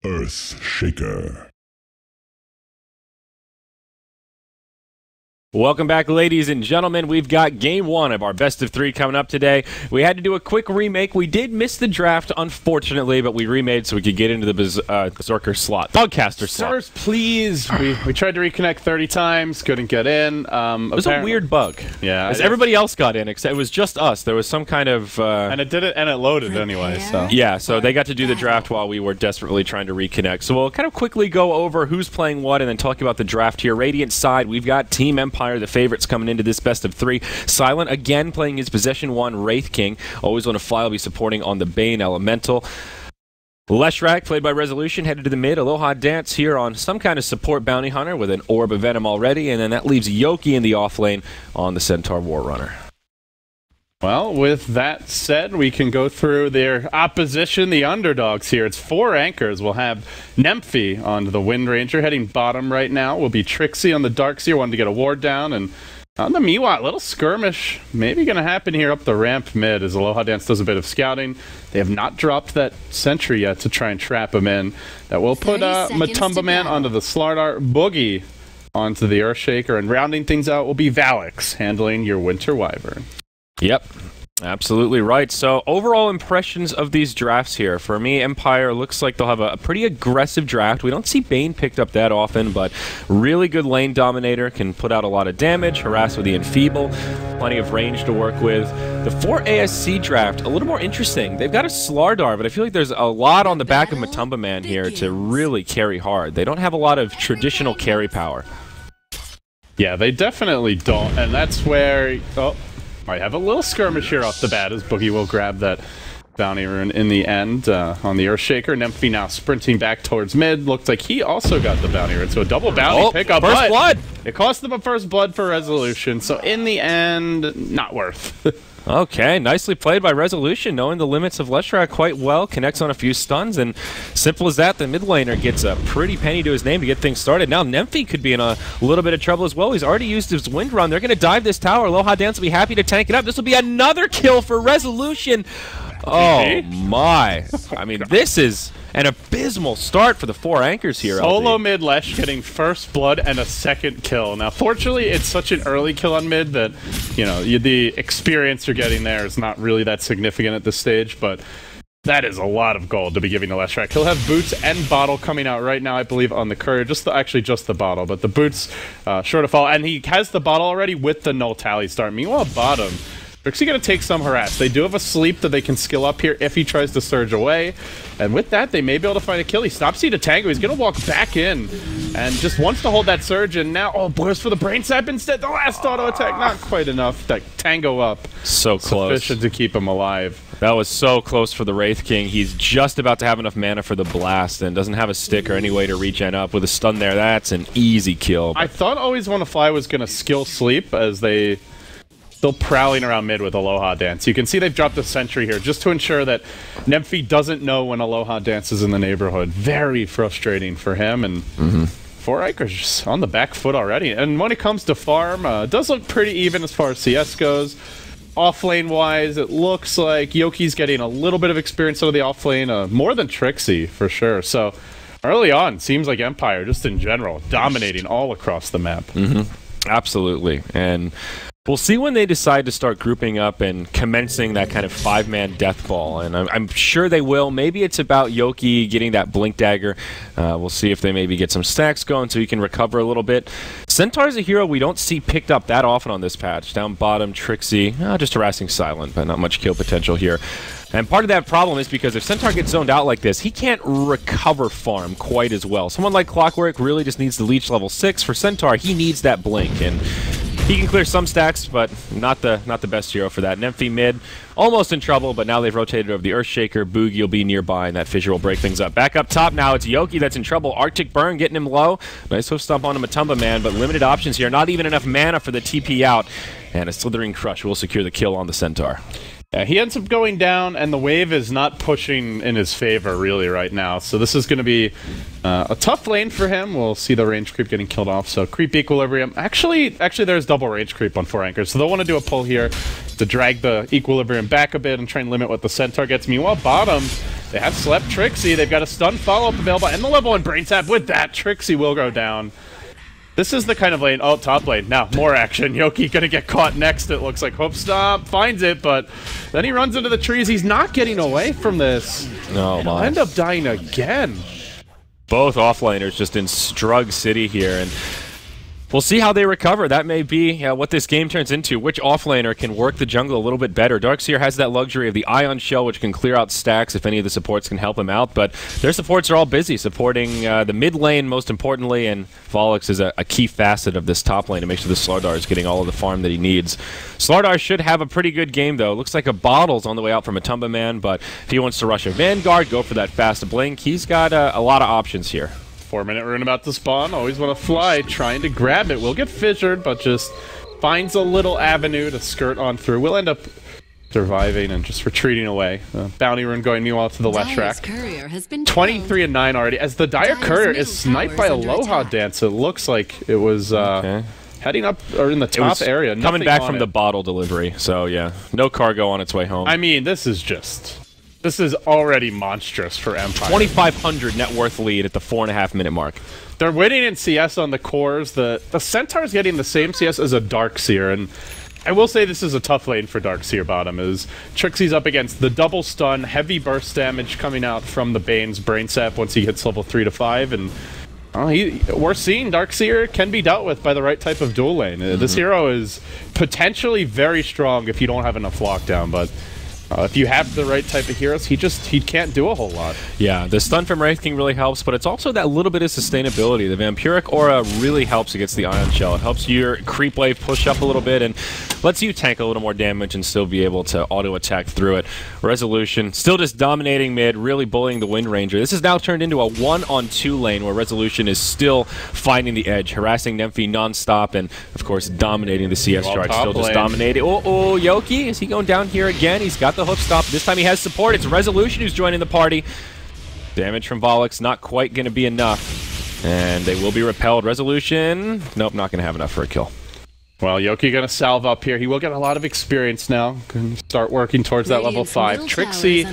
Earth Shaker. Welcome back, ladies and gentlemen. We've got game one of our best of three coming up today. We had to do a quick remake. We did miss the draft, unfortunately, but we remade so we could get into the Berserker slot. Bugcaster slot. Sirs, please. We tried to reconnect 30 times, couldn't get in. It was a weird bug. Yeah. As everybody else got in, except it was just us. There was some kind of... and it did it, and it loaded anyway, so... Yeah, so they got to do the draft while we were desperately trying to reconnect. So we'll kind of quickly go over who's playing what and then talk about the draft here. Radiant side, we've got Team Empire, the favorites coming into this best of three. Silent, again, playing his Possession 1 Wraith King. Always on a fly, will be supporting on the Bane Elemental. Leshrac, played by Resolution, headed to the mid. Aloha Dance here on some kind of support bounty hunter with an Orb of Venom already, and then that leaves Yoki in the off lane on the Centaur War Runner. Well, with that said, we can go through their opposition, the underdogs here. It's 4 anchors. We'll have Nymphy on the Wind Ranger, heading bottom right now. Will be Trixie on the Darkseer, wanting to get a ward down. And on the Miwat, little skirmish maybe going to happen here up the ramp mid as Aloha Dance does a bit of scouting. They have not dropped that sentry yet to try and trap him in. That will put Matumba Man onto the Slardar, Boogie onto the Earthshaker, and rounding things out will be Valix, handling your Winter Wyvern. Yep, absolutely right. So overall impressions of these drafts here. For me, Empire looks like they'll have a pretty aggressive draft. We don't see Bane picked up that often, but really good lane dominator, can put out a lot of damage, harass with the Enfeeble, plenty of range to work with. The 4 ASC draft, a little more interesting. They've got a Slardar, but I feel like there's a lot on the back of Matumba Man here to really carry hard. They don't have a lot of traditional carry power. Yeah, they definitely don't, and that's where... might have a little skirmish here off the bat as Boogie will grab that bounty rune in the end on the Earthshaker. Nymphy now sprinting back towards mid. Looks like he also got the bounty rune, so a double bounty pickup. First blood! It cost them a first blood for Resolution, so in the end, not worth. Okay, nicely played by Resolution, knowing the limits of Leshrac quite well, connects on a few stuns, and simple as that, the mid laner gets a pretty penny to his name to get things started. Now Nymphy could be in a little bit of trouble as well. He's already used his Wind Run. They're going to dive this tower. Aloha Dance will be happy to tank it up. This will be another kill for Resolution. Oh my. I mean, this is an abysmal start for the 4 anchors here. Solo mid Lesh getting first blood and a second kill. Now, fortunately, it's such an early kill on mid that, you know, the experience you're getting there is not really that significant at this stage, but that is a lot of gold to be giving to Leshrac. He'll have boots and bottle coming out right now, I believe, on the courier. Actually, just the bottle, but the boots sure to fall. And he has the bottle already with the null tally start. Meanwhile, bottom, Trixie going to take some harass. They do have a sleep that they can skill up here if he tries to surge away. And with that, they may be able to find a kill. He stops C to Tango. He's going to walk back in and just wants to hold that surge. And now, blurs for the brain sap instead. The last auto attack, not quite enough. That Tango up. So close. Sufficient to keep him alive. That was so close for the Wraith King. He's just about to have enough mana for the blast and doesn't have a stick or any way to regen up. With a stun there, that's an easy kill. I thought Always Wanna Fly was going to skill sleep as they... still prowling around mid with Aloha Dance. You can see they've dropped a sentry here just to ensure that Nymphy doesn't know when Aloha Dance is in the neighborhood. Very frustrating for him, and 4 anchors just on the back foot already. And when it comes to farm, it does look pretty even as far as CS goes. Offlane wise, it looks like Yoki's getting a little bit of experience out of the offlane, more than Trixie for sure. So early on, seems like Empire, just in general, dominating all across the map. Absolutely. And we'll see when they decide to start grouping up and commencing that kind of 5-man death ball, and I'm sure they will. Maybe it's about Yoki getting that Blink Dagger. We'll see if they maybe get some stacks going so he can recover a little bit. Centaur's a hero we don't see picked up that often on this patch. Down bottom, Trixie, just harassing Silent, but not much kill potential here. And part of that problem is because if Centaur gets zoned out like this, he can't recover farm quite as well. Someone like Clockwork really just needs the leech level 6. For Centaur, he needs that Blink, and he can clear some stacks, but not the best hero for that. Nymphy mid, almost in trouble, but now they've rotated over the Earthshaker. Boogie will be nearby, and that fissure will break things up. Back up top now, it's Yoki that's in trouble. Arctic Burn getting him low. Nice hoof stomp onto Matumba Man, but limited options here. Not even enough mana for the TP out. And a Slithering Crush will secure the kill on the Centaur. Yeah, he ends up going down, and the wave is not pushing in his favor, really, right now. So this is going to be a tough lane for him. We'll see the range creep getting killed off. So creep equilibrium. Actually, there's double range creep on 4 anchors. So they'll want to do a pull here to drag the equilibrium back a bit and try and limit what the Centaur gets. Meanwhile, bottom, They have slept Trixie. They've got a stun follow-up available, and the level 1 brain tap. With that, Trixie will go down. This is the kind of lane. Oh, top lane. Now, more action. Yoki gonna get caught next, it looks like. Hope Stomp finds it, but then he runs into the trees. He's not getting away from this. No, and he'll end up dying again. Both offlaners just in Strug City here, and we'll see how they recover. That may be what this game turns into. Which offlaner can work the jungle a little bit better? Darkseer has that luxury of the Ion Shell, which can clear out stacks if any of the supports can help him out, but their supports are all busy supporting the mid lane, most importantly, and Volix is a key facet of this top lane to make sure the Slardar is getting all of the farm that he needs. Slardar should have a pretty good game, though. Looks like a Bottle's on the way out from a Tumba Man, but if he wants to rush a Vanguard, go for that fast blink, he's got a lot of options here. 4-minute rune about to spawn. Always want to fly, trying to grab it. Will get fissured, but just finds a little avenue to skirt on through. Will end up surviving and just retreating away. Bounty rune going meanwheading to the Leshrac. 23-9 already. As the Dire Courier is sniped by Aloha Dance, it looks like it was heading up or in the top area. Coming back from the bottle delivery, so yeah, no cargo on its way home. I mean, this is already monstrous for Empire. 2,500 net worth lead at the 4.5-minute mark. They're winning in CS on the cores. The Centaur's getting the same CS as a Darkseer, and I will say this is a tough lane for Darkseer bottom, as Trixie's up against the double stun, heavy burst damage coming out from the Bane's Brain Sap once he hits level 3 to 5, and we're seeing Darkseer can be dealt with by the right type of dual lane. This hero is potentially very strong if you don't have enough lockdown, but if you have the right type of heroes, he can't do a whole lot. Yeah, the stun from Wraith King really helps, but it's also that little bit of sustainability. The Vampiric Aura really helps against the Ion Shell. It helps your creep wave push up a little bit and lets you tank a little more damage and still be able to auto-attack through it. Resolution, still just dominating mid, really bullying the Wind Ranger. This has now turned into a 1-on-2 lane where Resolution is still finding the edge, harassing Nymphy non-stop, and of course dominating the CS chart. Still just dominating. Oh, Yoki, is he going down here again? He's got the hook stop. This time he has support. It's Resolution who's joining the party. Damage from Volix not quite going to be enough, and they will be repelled. Resolution, nope, not going to have enough for a kill. Well, Yoki going to salve up here. He will get a lot of experience now. Can start working towards that level 5. Trixie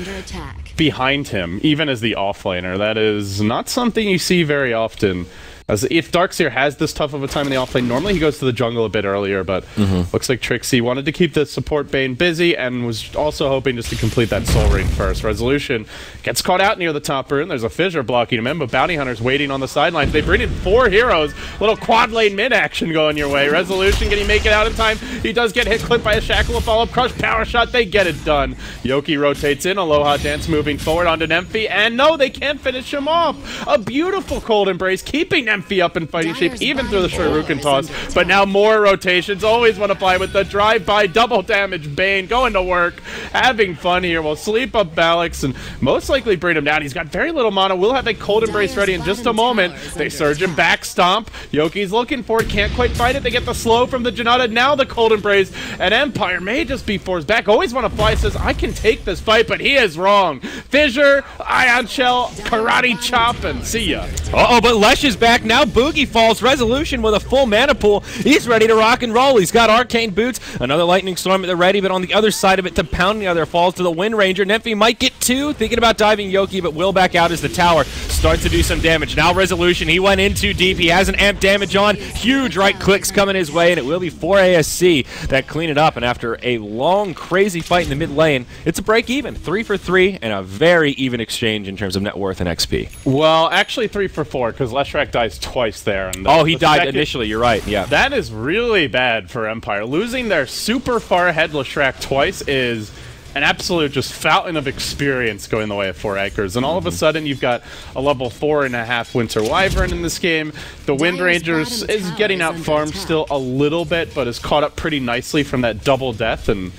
behind him, even as the offlaner. That is not something you see very often. As if Darkseer has this tough of a time in the offlane, normally he goes to the jungle a bit earlier, but looks like Trixie wanted to keep the support Bane busy and was also hoping just to complete that soul ring first. Resolution gets caught out near the top rune. There's a fissure blocking him in, but Bounty Hunter's waiting on the sidelines. They bring in 4 heroes. Little quad lane mid action going your way. Resolution, can he make it out in time? He does get hit, clipped by a shackle, a follow-up crush, power shot. They get it done. Yoki rotates in. Aloha Dance moving forward onto Nymphy, and no, they can't finish him off. A beautiful cold embrace, keeping Nymphy up in fighting shape, even through the Shuriken toss. But now more rotations. Always want to play with the drive-by double damage Bane going to work, having fun here. We'll sleep up Balix and most likely bring him down. He's got very little mana. We'll have a cold embrace ready in just a moment. They surge him back, stomp. Yoki's looking for it, can't quite fight it. They get the slow from the Janata. Now the cold embrace, and Empire may just be forced back. Always want to fly, says I can take this fight, but he is wrong. Fissure, Ion Shell, Karate Chop, and see ya. But Lesh is back now. Boogie falls. Resolution with a full mana pool. He's ready to rock and roll. He's got Arcane Boots. Another Lightning Storm at the ready, but on the other side of it, to pound the other falls to the Wind Ranger. Nymphy might get 2. Thinking about diving Yoki, but will back out as the tower starts to do some damage. Now Resolution, he went in too deep. He has an amp damage on. Huge right clicks coming his way, and it will be 4 ASC that clean it up. And after a long, crazy fight in the mid lane, it's a break even. 3 for 3, and a very even exchange in terms of net worth and XP. Well, actually 3 for 4, because Leshrac dies twice there. And he died initially, you're right, yeah. That is really bad for Empire. Losing their super far ahead Leshrac twice is an absolute just fountain of experience going the way of 4 Acres. And all of a sudden, you've got a level 4.5 Winter Wyvern in this game. The Wind Rangers is getting out farmed still a little bit, but is caught up pretty nicely from that double death. And,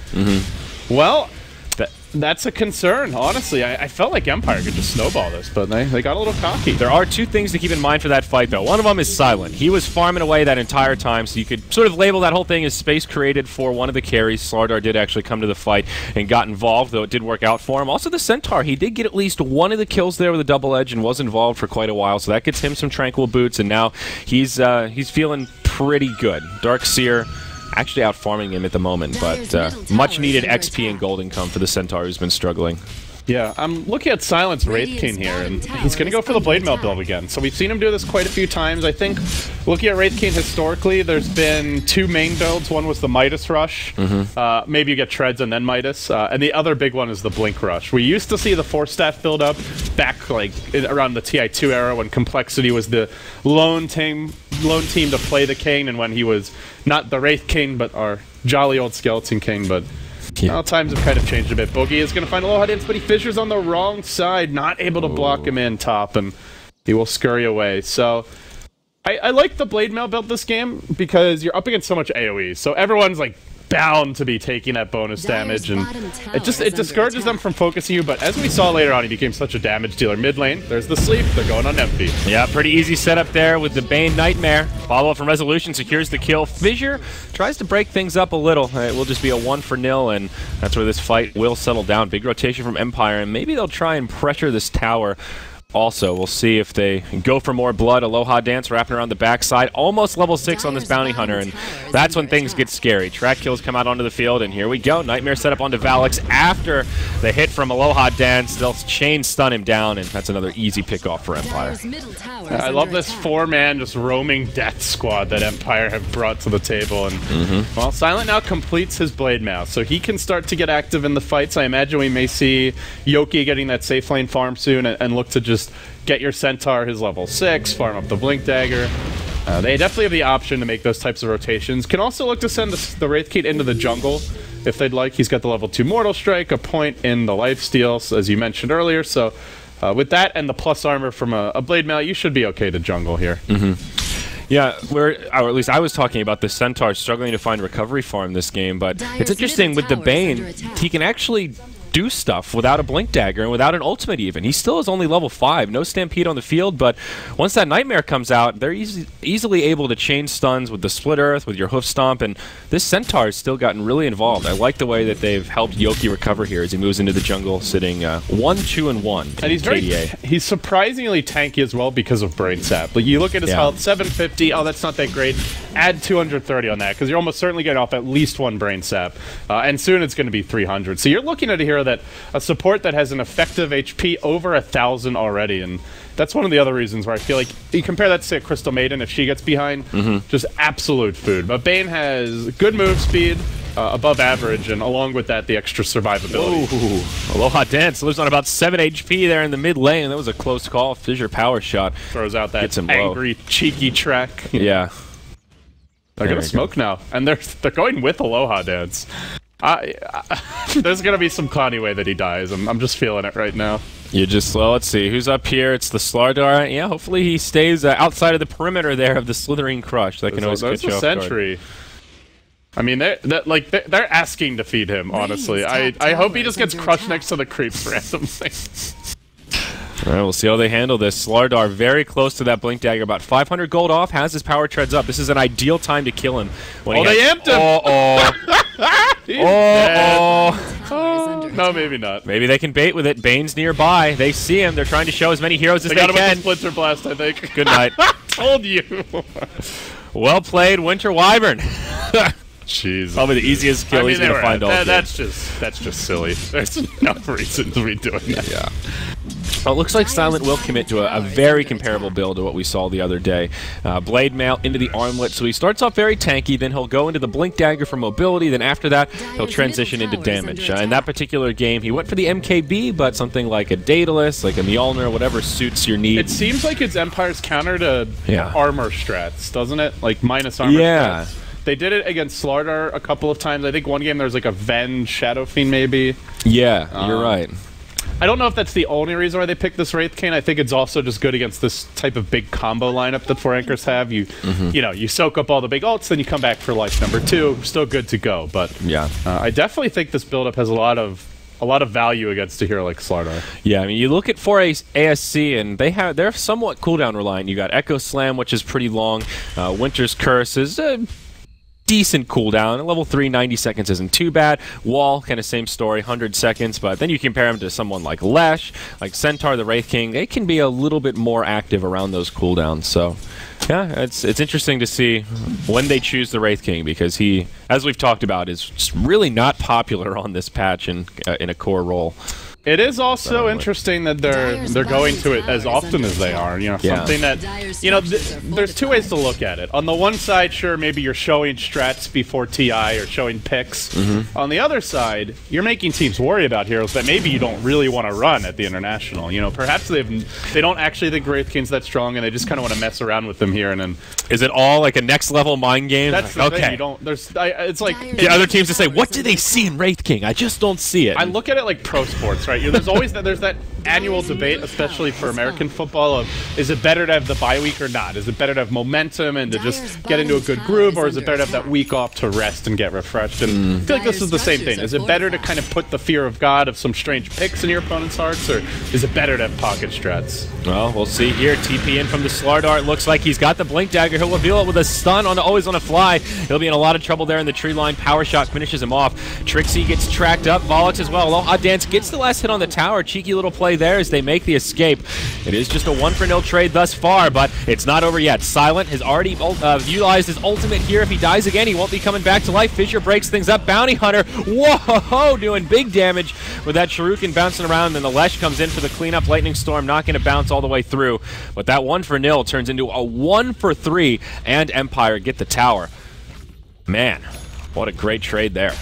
well, that's a concern, honestly. I felt like Empire could just snowball this, but they got a little cocky. There are 2 things to keep in mind for that fight, though. One of them is Silent. He was farming away that entire time, so you could sort of label that whole thing as space created for one of the carries. Slardar did actually come to the fight and got involved, though it did work out for him. Also, the Centaur, he did get at least one of the kills there with a double edge and was involved for quite a while, so that gets him some Tranquil Boots, and now he's feeling pretty good. Darkseer actually out farming him at the moment, but much needed XP and gold income for the Centaur who's been struggling. Yeah, I'm looking at Silent's Wraith King here, and he's going to go for the Blade Mail build again. So we've seen him do this quite a few times. I think, looking at Wraith King historically, there's been 2 main builds. One was the Midas Rush. Maybe you get Treads and then Midas. And the other big one is the Blink Rush. We used to see the 4-staff build up back like around the TI2 era when Complexity was the lone team to play the King, and when he was not the Wraith King, but our jolly old Skeleton King, but... Now times have kind of changed a bit. Boogie is going to find a low hot dance, but he fissures on the wrong side, not able to block him in top, and he will scurry away. So I like the Blade Mail build this game because you're up against so much AoE. So everyone's like bound to be taking that bonus damage, and it discourages them from focusing you. But as we saw later on, he became such a damage dealer. Mid lane, there's the sleep. They're going on empty. Yeah, pretty easy setup there with the Bane Nightmare. Follow-up from Resolution secures the kill. Fissure tries to break things up a little. It will just be a 1-0, and that's where this fight will settle down. Big rotation from Empire, and maybe they'll try and pressure this tower. Also, we'll see if they go for more blood. Aloha Dance wrapping around the backside. Almost level 6 on this Bounty Hunter, and that's when things get scary. Track kills come out onto the field, and here we go. Nightmare set up onto Valix. After the hit from Aloha Dance, they'll chain stun him down, and that's another easy pickoff for Empire. I love this 4-man just roaming death squad that Empire have brought to the table. And well, Silent now completes his Blade Mail, so he can start to get active in the fights. I imagine we may see Yoki getting that safe lane farm soon and look to just get your Centaur his level 6, farm up the Blink Dagger. They definitely have the option to make those types of rotations. Can also look to send the Wraith King into the jungle if they'd like. He's got the level 2 Mortal Strike, a point in the lifesteal, as you mentioned earlier. So with that and the plus armor from a Blade Mail, you should be okay to jungle here. Yeah, or at least I was talking about the Centaur struggling to find recovery farm this game, but it's interesting with the Bane, he can actually do stuff without a Blink Dagger and without an ultimate even. He still is only level 5, no Stampede on the field, but once that Nightmare comes out, they're easily able to chain stuns with the Split Earth, with your Hoof Stomp, and this Centaur has still gotten really involved. I like the way that they've helped Yoki recover here as he moves into the jungle, sitting 1-2-1. And he's surprisingly tanky as well because of Brain Sap. Like, you look at his health, 750, oh, that's not that great. Add 230 on that, because you're almost certainly getting off at least 1 Brain Sap, and soon it's going to be 300. So you're looking at a hero that a support that has an effective HP over 1,000 already, and that's one of the other reasons where I feel like you compare that to say Crystal Maiden if she gets behind, just absolute food. But Bane has good move speed, above average, and along with that, the extra survivability. Ooh. Aloha Dance lives on about 7 HP there in the mid lane. That was a close call. Fissure power shot. Throws out that angry, cheeky track. Yeah. They're going to smoke now, and they're going with Aloha Dance. There's going to be some clowny way that he dies. I'm just feeling it right now. You just, well, let's see. Who's up here? It's the Slardar. Yeah, hopefully he stays outside of the perimeter there of the Slithering Crush. That can always catch you off guard. Sentry. I mean, they're asking to feed him, honestly. I hope he just gets crushed next to the creeps randomly. All right, we'll see how they handle this. Slardar very close to that Blink Dagger, about 500 gold off, has his power treads up. This is an ideal time to kill him. When they amped him! No, maybe not. Maybe they can bait with it. Bane's nearby. They see him. They're trying to show as many heroes as they got can. him with the Splinter Blast, I think. Good night. Told you. Well played, Winter Wyvern. Jeez. Probably the easiest kill he's going to find all day. That's just silly. There's no reason to be doing that. Yeah. Well, it looks like Silent will commit to a very comparable build to what we saw the other day. Blade Mail into the Armlet, so he starts off very tanky, then he'll go into the Blink Dagger for mobility, then after that, he'll transition into damage. In that particular game, he went for the MKB, but something like a Daedalus, like a Mjolnir, whatever suits your needs. It seems like it's Empire's counter to armor strats, doesn't it? Like minus armor strats. They did it against Slardar a couple of times. I think one game there was like a Ven Shadow Fiend maybe. Yeah, you're right. I don't know if that's the only reason why they picked this Wraith King. I think it's also just good against this type of big combo lineup that 4 Anchors have. You know, you soak up all the big ults, then you come back for life number 2. Still good to go. But yeah, I definitely think this build-up has a lot of value against a hero like Slardar. Yeah, I mean, you look at 4 ASC, and they're somewhat cooldown reliant. You got Echo Slam, which is pretty long. Winter's Curse is decent cooldown. Level 3, 90 seconds isn't too bad. Wall, kind of same story, 100 seconds, but then you compare him to someone like Lesh, like Centaur, the Wraith King. They can be a little bit more active around those cooldowns. So, yeah, it's interesting to see when they choose the Wraith King, because he, as we've talked about, is just really not popular on this patch in a core role. It is also interesting that they're going to it as often as they are. You know, something that, you know, there's two ways to look at it. On the one side, sure, maybe you're showing strats before TI or showing picks. On the other side, you're making teams worry about heroes that maybe you don't really want to run at the International. You know, perhaps they don't actually think Wraith King's that strong, and they just kind of want to mess around with them here. And then is it all like a next level mind game? That's the thing. You don't. It's like the other teams to say, what do they see in Wraith King? I just don't see it. I look at it like pro sports, right? There's always that annual debate, especially for American football, of is it better to have the bye week or not? Is it better to have momentum and to just get into a good groove, or is it better to have that week off to rest and get refreshed? And I feel like this is the same thing. Is it better to kind of put the fear of God of some strange picks in your opponent's hearts, or is it better to have pocket strats? Well, we'll see here. TP in from the Slardart. Looks like he's got the Blink Dagger. He'll reveal it with a stun on always on a fly. He'll be in a lot of trouble there in the tree line. Power shot finishes him off. Trixie gets tracked up. Volix as well. Aloha Dance gets the last hit on the tower. Cheeky little play there as they make the escape. It is just a 1-for-0 trade thus far, but it's not over yet. Silent has already utilized his ultimate here. If he dies again, he won't be coming back to life. Fissure breaks things up. Bounty Hunter, whoa, doing big damage with that Shuriken bouncing around. Then the Lesh comes in for the cleanup. Lightning Storm not going to bounce all the way through, but that 1-for-0 turns into a 1-for-3, and Empire get the tower. Man, what a great trade there.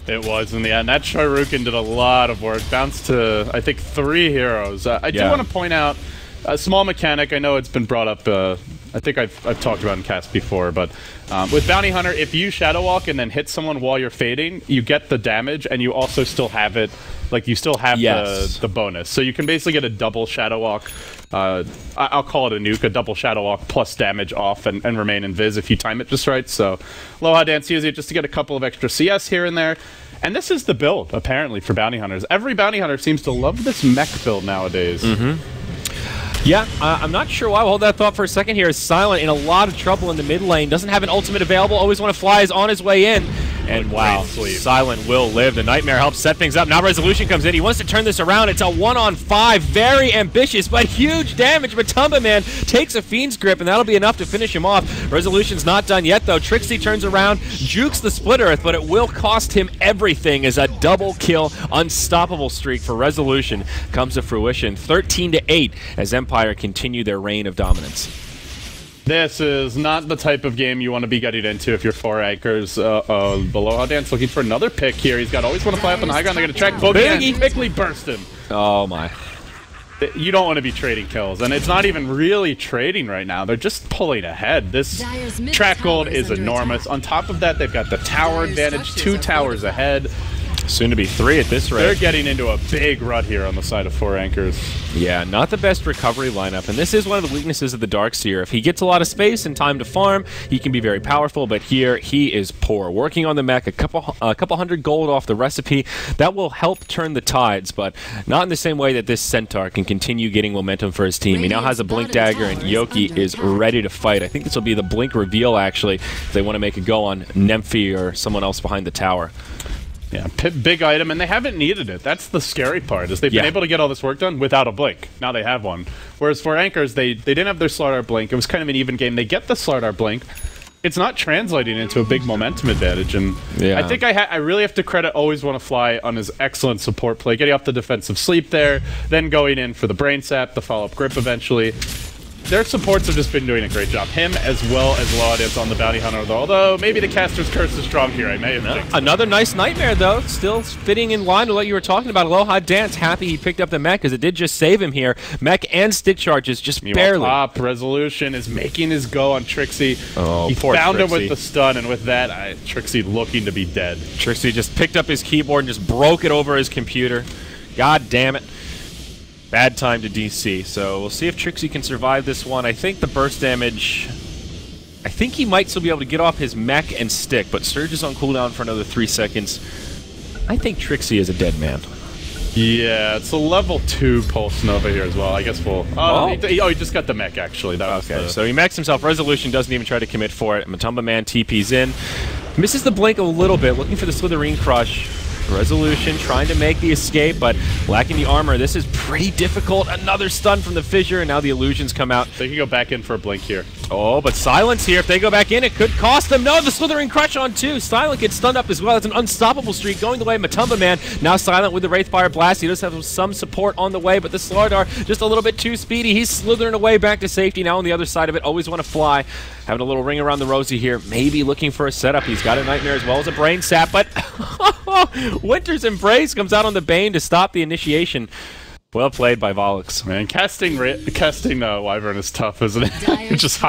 It was in the end. That Shuriken did a lot of work. Bounced to, I think, 3 heroes. I do want to point out a small mechanic. I know it's been brought up. I think I've talked about in cast before, but with Bounty Hunter, if you Shadow Walk and then hit someone while you're fading, you get the damage, and you also still have it. Like, you still have the bonus. So you can basically get a double Shadow Walk. I'll call it a nuke, a double Shadow Walk plus damage off and remain invis if you time it just right. So Aloha Dance using it just to get a couple of extra CS here and there. And this is the build, apparently, for Bounty Hunters. Every Bounty Hunter seems to love this mech build nowadays. Yeah, I'm not sure why. We'll hold that thought for a second here. Silent in a lot of trouble in the mid lane. Doesn't have an ultimate available. Always want to fly is on his way in. And wow, Silent will live. The Nightmare helps set things up. Now Resolution comes in. He wants to turn this around. It's a 1-on-5. Very ambitious, but huge damage. Matumba Man takes a Fiend's Grip, and that'll be enough to finish him off. Resolution's not done yet, though. Trixie turns around, jukes the Split Earth, but it will cost him everything as a double-kill, unstoppable streak for Resolution comes to fruition. 13-8 as Empire continue their reign of dominance. This is not the type of game you want to be getting into if you're 4 anchors. Aloha Dance looking for another pick here. He's got always want to fly up on the high ground. They're going to track Bogey. Quickly burst him. Oh, my. You don't want to be trading kills, and it's not even really trading right now. They're just pulling ahead. This track gold is enormous. On top of that, they've got the tower advantage, 2 towers ahead. Soon to be 3 at this rate. They're getting into a big rut here on the side of 4 anchors. Yeah, not the best recovery lineup, and this is one of the weaknesses of the Darkseer. If he gets a lot of space and time to farm, he can be very powerful, but here he is poor. Working on the mech, a couple 100 gold off the recipe, that will help turn the tides, but not in the same way that this Centaur can continue getting momentum for his team. He now has a Blink Dagger, and Yoki is ready to fight. I think this will be the Blink reveal, actually, if they want to make a go on Nemphy or someone else behind the tower. Yeah, big item, and they haven't needed it. That's the scary part, is they've been able to get all this work done without a blink. Now they have one. Whereas for anchors, they didn't have their Slardar blink. It was kind of an even game. They get the Slardar blink. It's not translating into a big momentum advantage, and I think I really have to credit Always Want to Fly on his excellent support play, getting off the defensive sleep there, then going in for the Brain Sap, the follow-up grip eventually. Their supports have just been doing a great job. Him as well as Aloha Dance on the Bounty Hunter, although maybe the Caster's Curse is strong here. I may have jinxed it. Another nice Nightmare, though. Still fitting in line with what you were talking about. Aloha Dance happy he picked up the mech, because it did just save him here. Mech and stick charges just barely. Top Resolution is making his go on Trixie. Oh, he poor found Trixie. him with the stun, and with that, Trixie looking to be dead. Trixie just picked up his keyboard and just broke it over his computer. God damn it. Bad time to DC, so we'll see if Trixie can survive this one. I think the burst damage... I think he might still be able to get off his mech and stick, but Surge is on cooldown for another 3 seconds. I think Trixie is a dead man. Yeah, it's a level 2 Pulse Nova here as well. I guess we'll... he just got the mech, actually. That was okay, so he mechs himself. Resolution doesn't even try to commit for it. Matumba Man TP's in. Misses the blink a little bit, looking for the Slitherine Crush. Resolution trying to make the escape, but lacking the armor. This is pretty difficult. Another stun from the Fissure, and now the illusions come out. They can go back in for a blink here. Oh, but Silence here. If they go back in, it could cost them. No, the Slithering Crush on 2. Silent gets stunned up as well. It's an unstoppable streak going the way of Matumba Man. Now Silent with the Wraithfire Blast. He does have some support on the way, but the Slardar just a little bit too speedy. He's slithering away back to safety now on the other side of it. Always want to fly. Having a little ring around the rosy here. Maybe looking for a setup. He's got a Nightmare as well as a Brain Sap, but Winter's Embrace comes out on the Bane to stop the initiation. Well played by Volix. Man, casting Wyvern is tough, isn't it? You're just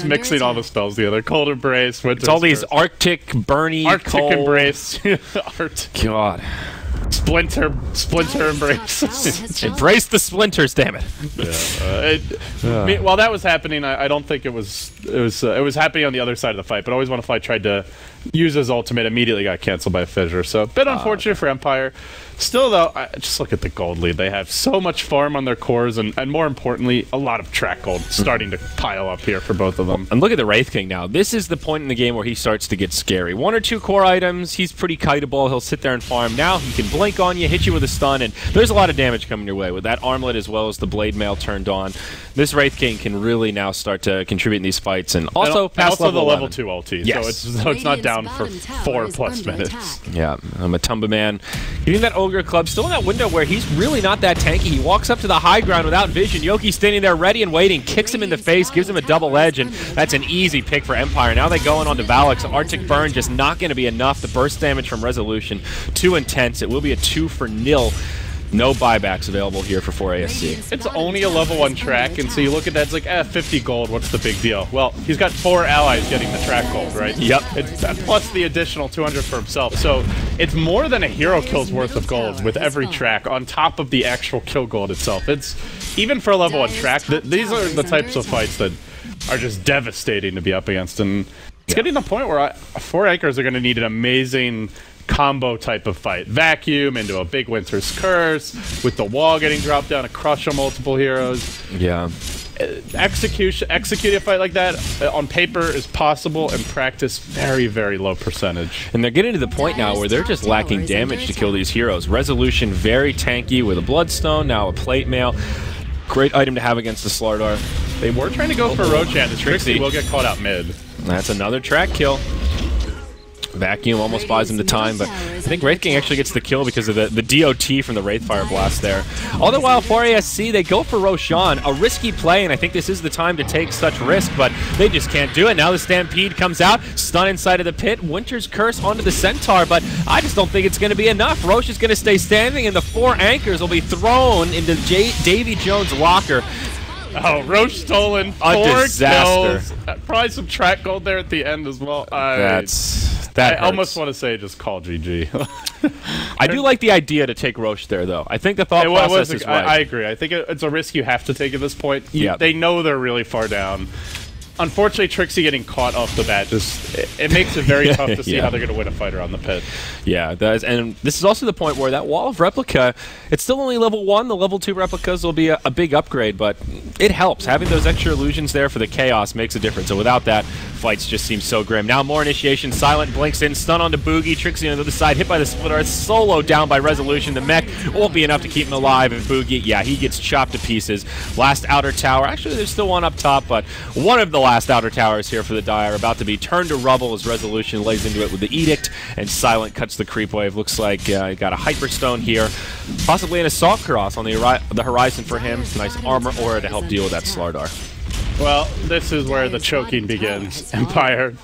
mixing all the spells together. Cold Embrace, Winter's It's all these Curse. Arctic, Burny, Arctic cold. Embrace. God. Splinter Embrace. Embrace the splinters, damn it. While that was happening, I don't think it was happening on the other side of the fight, but Always Wanna Fly tried to use his ultimate, immediately got canceled by a Fissure, so a bit unfortunate for Empire. Still, though, just look at the gold lead. They have so much farm on their cores, and more importantly, a lot of track gold starting to pile up here for both of them. And look at the Wraith King now. This is the point in the game where he starts to get scary. 1 or 2 core items, he's pretty kiteable. He'll sit there and farm. Now he can blink on you, hit you with a stun, and there's a lot of damage coming your way with that armlet as well as the Blade Mail turned on. This Wraith King can really now start to contribute in these fights, and also pass the level level 11. 2 ulti, Yes. so it's not down for 4+ minutes. Yeah, Matumba Man getting that Ogre Club, still in that window where he's really not that tanky. He walks up to the high ground without vision. Yoki standing there ready and waiting, kicks him in the face, gives him a double edge, and that's an easy pick for Empire. Now they go on to Valix. Arctic Burn just not going to be enough. The burst damage from Resolution, too intense. It will be a 2-0. No buybacks available here for 4ASC. It's only a level 1 track, and so you look at that, it's like, 50 gold, what's the big deal? Well, he's got 4 allies getting the track gold, right? Yep. It's, plus the additional 200 for himself. So it's more than a hero kill's worth of gold with every track on top of the actual kill gold itself. It's, even for a level 1 track, these are the types of fights that are just devastating to be up against, and it's getting to the point where 4 anchors are going to need an amazing combo type of fight. Vacuum into a big Winter's Curse, with the wall getting dropped down to crush on multiple heroes. Yeah. Executing a fight like that on paper is possible, and practice very, very low percentage. And they're getting to the point now where they're just lacking damage to kill these heroes. Resolution very tanky with a Bloodstone, now a Plate Mail. Great item to have against the Slardar. They were trying to go for Rochan. The Trixie will get caught out mid. That's another track kill. Vacuum almost buys him the time, but I think Wraith King actually gets the kill because of the DOT from the Wraithfire Blast there. All the while, 4ASC, they go for Roshan, a risky play, and I think this is the time to take such risk, but they just can't do it. Now the Stampede comes out, stun inside of the pit, Winter's Curse onto the Centaur, but I just don't think it's going to be enough. Roche is going to stay standing, and the 4 anchors will be thrown into Davy Jones' locker. Oh, Roche stolen. 4 disaster. Kills. Probably some track gold there at the end as well. I almost want to say just call GG. I do like the idea to take Roche there, though. I think the thought process is right. I agree. I think it's a risk you have to take at this point. Yeah. They know they're really far down. Unfortunately, Trixie getting caught off the bat it makes it very tough to see how they're going to win a fight around the pit. Yeah, it does. And this is also the point where that Wall of Replica, it's still only level 1. The level 2 replicas will be a big upgrade, but it helps. Having those extra illusions there for the chaos makes a difference. So without that, fights just seem so grim. Now more initiation. Silent blinks in, stun onto Boogie. Trixie on the other side, hit by the Splitter. Solo down by Resolution. The mech won't be enough to keep him alive. And Boogie, yeah, he gets chopped to pieces. Last outer tower. Actually, there's still one up top, but one of the last outer towers here for the Dire about to be turned to rubble as Resolution lays into it with the Edict, and Silent cuts the creep wave. Looks like he got a Hyperstone here. Possibly an Assault Cross on the horizon for him. Nice armor aura to help deal with that Slardar. Well, this is where the choking begins. Empire,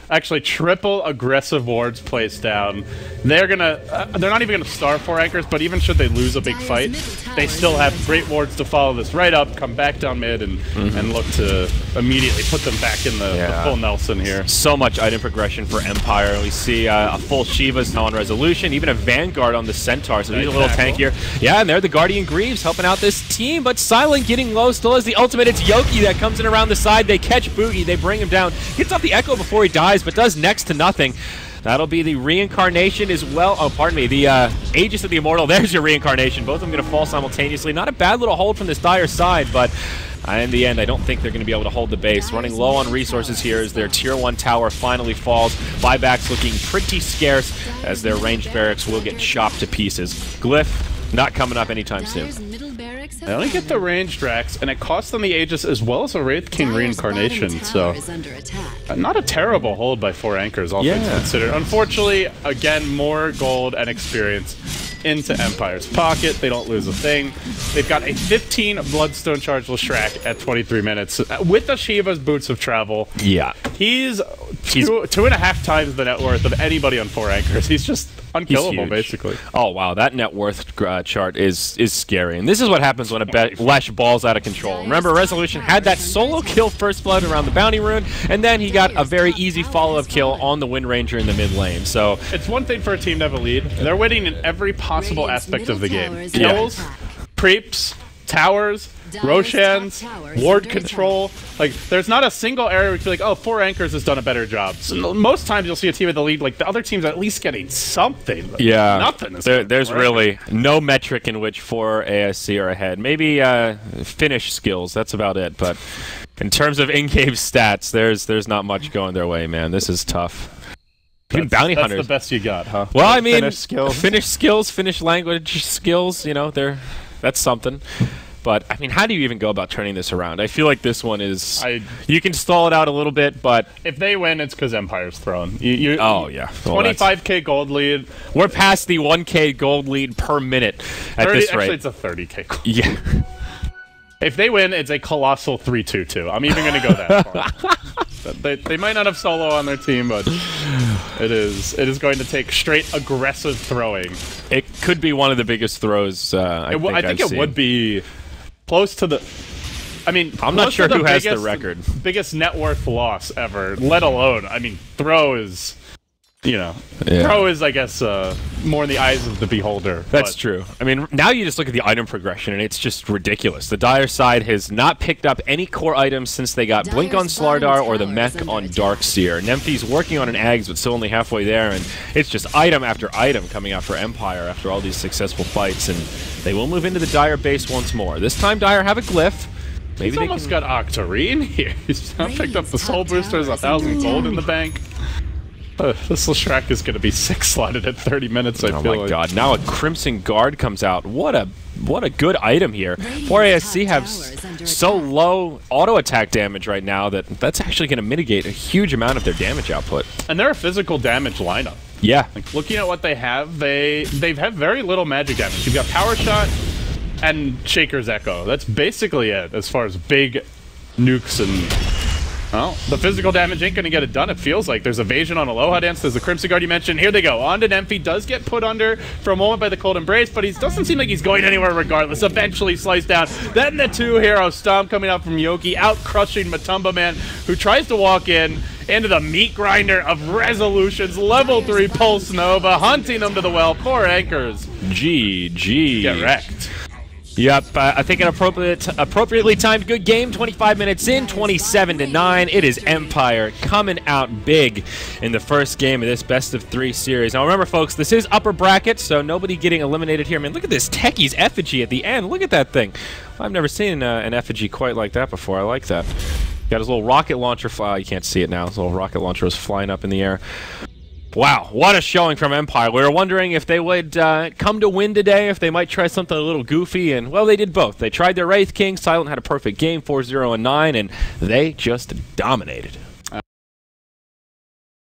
actually triple aggressive wards placed down. They're not even gonna starve 4 anchors, but even should they lose a big fight, they still have great wards to follow this right up, come back down mid, and look to immediately put them back in the full Nelson here. So much item progression for Empire. We see a full Shiva's now on Resolution, even a Vanguard on the Centaur, so he's a little tankier. Yeah, and there the Guardian Greaves helping out this team, but Silent getting low, still has the ultimate. It's Yoki that comes in around the side. They catch Boogie, they bring him down. Gets off the Echo before he dies, but does next to nothing. That'll be the reincarnation as well. Oh, pardon me. The Aegis of the Immortal. There's your reincarnation. Both of them going to fall simultaneously. Not a bad little hold from this Dire side, but in the end, I don't think they're going to be able to hold the base. Running low on resources here as their Tier 1 tower finally falls. Buybacks looking pretty scarce as their ranged barracks will get chopped to pieces. Glyph not coming up anytime soon. They only get the ranged Drax, and it costs them the Aegis as well as a Wraith King reincarnation, so not a terrible hold by 4 anchors, all things considered. Unfortunately, again, more gold and experience into Empire's pocket. They don't lose a thing. They've got a 15 Bloodstone Charge Leshrac at 23 minutes with the Shiva's Boots of Travel. Yeah. He's 2.5 times the net worth of anybody on 4 anchors. He's just unkillable, basically. Oh, wow. That net worth chart is scary. And this is what happens when a Lesh balls out of control. Remember, Resolution had that solo kill first blood around the Bounty Rune, and then he got a very easy follow-up kill on the Wind Ranger in the mid lane. So it's one thing for a team to have a lead. They're winning in every possible aspect of the game. Kills, creeps, towers, Roshans, ward control. Like, there's not a single area where you feel like, oh, 4 anchors has done a better job. So most times you'll see a team with the lead, like the other team's at least getting something. Yeah. Nothing. There's really no metric in which 4 ASC are ahead. Maybe finish skills, that's about it. But in terms of in-game stats, there's not much going their way, man. This is tough. Bounty Hunters. That's the best you got, huh? Well, I mean, finish skills, finish language skills, you know, that's something. But, I mean, how do you even go about turning this around? I feel like this one is... you can stall it out a little bit, but... If they win, it's because Empire's thrown. Oh, yeah. Well, 25k gold lead. We're past the 1k gold lead per minute at this rate. Actually, it's a 30k gold. Yeah. If they win, it's a colossal 3-2-2. I'm even going to go that far. They might not have solo on their team, but it is going to take straight aggressive throwing. It could be one of the biggest throws I think it would be close to the... I mean, I'm not sure who has the record. Biggest net worth loss ever, let alone... I mean, throw is... You know, Throw is, I guess, more in the eyes of the beholder. That's true. I mean, now you just look at the item progression, and it's just ridiculous. The Dire side has not picked up any core items since they got Blink on Slardar or the Mech on Darkseer. Nemphy's working on an Ags, but still only halfway there, and it's just item after item coming out for Empire after all these successful fights, and they will move into the Dire base once more. This time, Dire have a Glyph. Maybe he's almost got Octarine here. He's now picked up the Soul Boosters, 1,000 gold in the bank. This Leshrac is going to be 6-slotted at 30 minutes, I feel like. Oh my god, now a Crimson Guard comes out. What a good item here. 4 ASC have so low auto-attack damage right now that's actually going to mitigate a huge amount of their damage output. And they're a physical damage lineup. Yeah. Like, looking at what they have, they've had very little magic damage. You've got Power Shot and Shaker's Echo. That's basically it as far as big nukes and... Well, the physical damage ain't going to get it done, it feels like. There's evasion on Aloha Dance. There's the Crimson Guard you mentioned. Here they go. On to Nemphy. Does get put under for a moment by the Cold Embrace, but he doesn't seem like he's going anywhere regardless. Eventually sliced down. Then the 2-hero stomp coming out from Yoki, out-crushing Matumba Man, who tries to walk in into the meat grinder of Resolutions. Level 3 Pulse Nova, hunting them to the well. 4 anchors. GG. Get wrecked. Yep, I think an appropriately timed good game. 25 minutes in, 27-9. It is Empire coming out big in the first game of this best-of-3 series. Now remember, folks, this is upper bracket, so nobody getting eliminated here. I mean, look at this Techie's effigy at the end. Look at that thing. I've never seen an effigy quite like that before. I like that. Got his little rocket launcher. You can't see it now. His little rocket launcher was flying up in the air. Wow, what a showing from Empire. We were wondering if they would come to win today, if they might try something a little goofy, and, well, they did both. They tried their Wraith King. Silent had a perfect game, 4-0-9, and they just dominated.